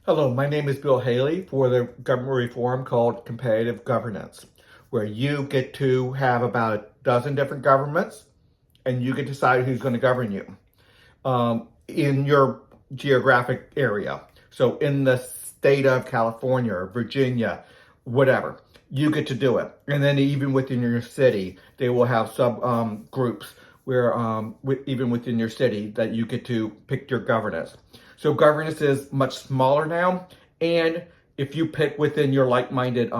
Hello, my name is Bill Haley for the government reform called competitive governance, where you get to have about a dozen different governments and you get to decide who's going to govern you in your geographic area. So in the state of California or Virginia, whatever, you get to do it. And then even within your city, they will have sub groups where even within your city that you get to pick your governance. So governance is much smaller now. And if you pick within your like-minded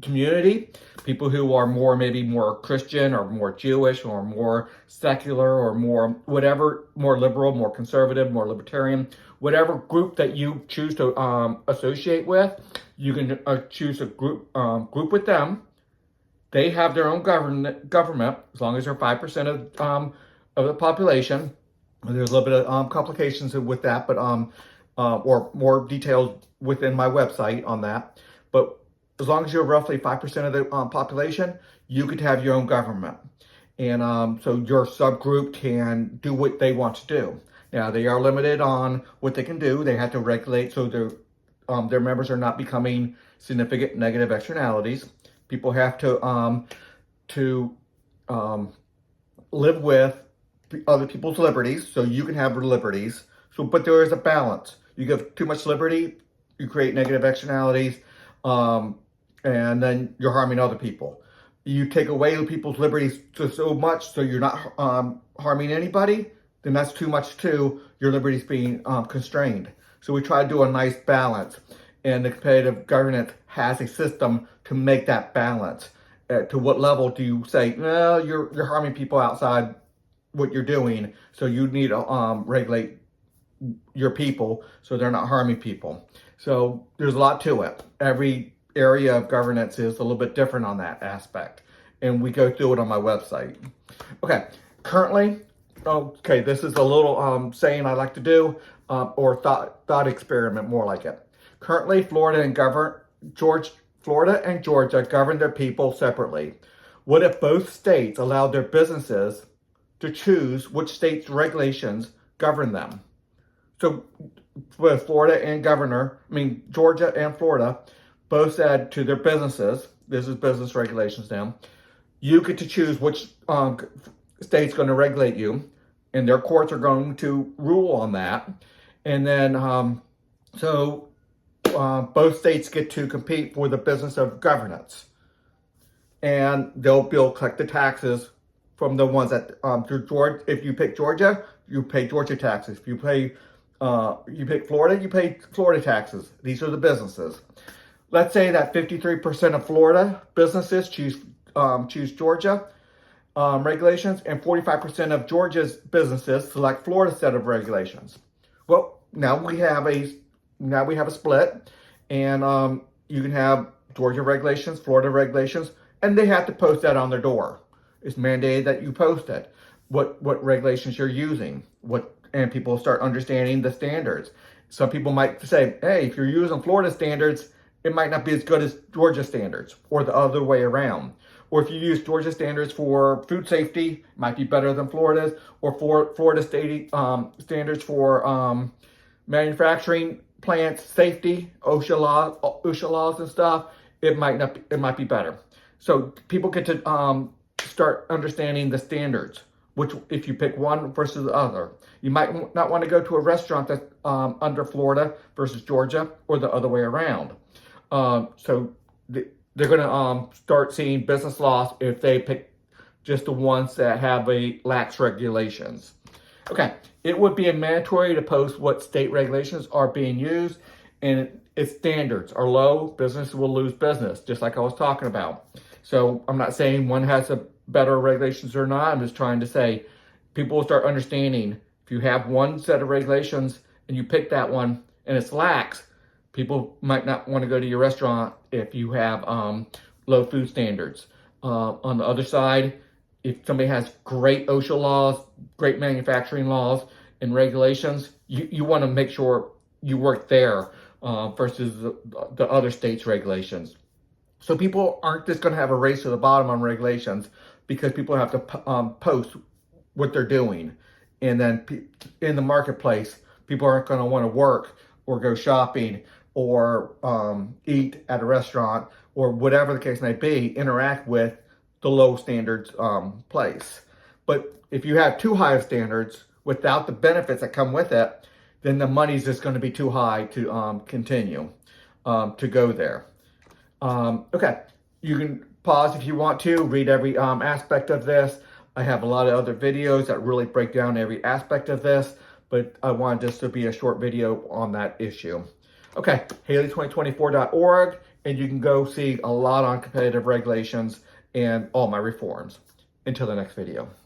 community, people who are maybe more Christian or more Jewish or more secular or more whatever, more liberal, more conservative, more libertarian, whatever group that you choose to associate with, you can choose a group with them. They have their own government as long as they're 5% of the population. There's a little bit of complications with that, but or more details within my website on that. But as long as you're roughly 5% of the population, you could have your own government. And so your subgroup can do what they want to do. Now, they are limited on what they can do. They have to regulate so their members are not becoming significant negative externalities. People have to live with other people's liberties, so you can have liberties. So, but there is a balance. You give too much liberty, you create negative externalities, and then you're harming other people. You take away people's liberties so much, so you're not harming anybody, then that's too much too. Your liberties being constrained. So we try to do a nice balance, and the competitive governance has a system to make that balance. To what level do you say, no, you're harming people outside what you're doing, so you need to regulate your people so they're not harming people. So there's a lot to it. Every area of governance is a little bit different on that aspect, and we go through it on my website. Okay, currently, this is a little saying I like to do, or thought experiment, more like it. Currently, Florida and Georgia govern their people separately. What if both states allowed their businesses to choose which state's regulations govern them? So with Georgia and Florida both said to their businesses, this is business regulations now, you get to choose which state's going to regulate you, and their courts are going to rule on that. And then, both states get to compete for the business of governance. And they'll collect the taxes from the ones that through Georgia. If you pick Georgia, you pay Georgia taxes. If you pick Florida, you pay Florida taxes. These are the businesses. Let's say that 53% of Florida businesses choose Georgia regulations, and 45% of Georgia's businesses select Florida set of regulations. Well, now we have a split, and you can have Georgia regulations, Florida regulations, and they have to post that on their door. It's mandated that you post it, what regulations you're using, and people start understanding the standards. Some people might say, hey, if you're using Florida standards, it might not be as good as Georgia standards, or the other way around. Or if you use Georgia standards for food safety, it might be better than Florida's, or for Florida state standards for manufacturing plants safety, OSHA laws and stuff. It might be better. So people get to start understanding the standards, which if you pick one versus the other. You might not want to go to a restaurant that's under Florida versus Georgia, or the other way around. So they're going to start seeing business laws if they pick just the ones that have a lax regulations. Okay, it would be mandatory to post what state regulations are being used, and if standards are low, business will lose business, just like I was talking about. So I'm not saying one has a better regulations or not. I'm just trying to say people will start understanding if you have one set of regulations and you pick that one and it's lax, people might not want to go to your restaurant if you have low food standards. On the other side, if somebody has great OSHA laws, great manufacturing laws and regulations, you want to make sure you work there versus the other states' regulations. So people aren't just going to have a race to the bottom on regulations, because people have to post what they're doing. And then in the marketplace, people aren't going to want to work or go shopping or eat at a restaurant or whatever the case may be, interact with the low standards place. But if you have too high of standards without the benefits that come with it, then the money's just going to be too high to continue to go there. Okay, you can pause if you want to, read every aspect of this. I have a lot of other videos that really break down every aspect of this, but I wanted this to be a short video on that issue. Okay, Haley2024.org, and you can go see a lot on competitive regulations and all my reforms. Until the next video.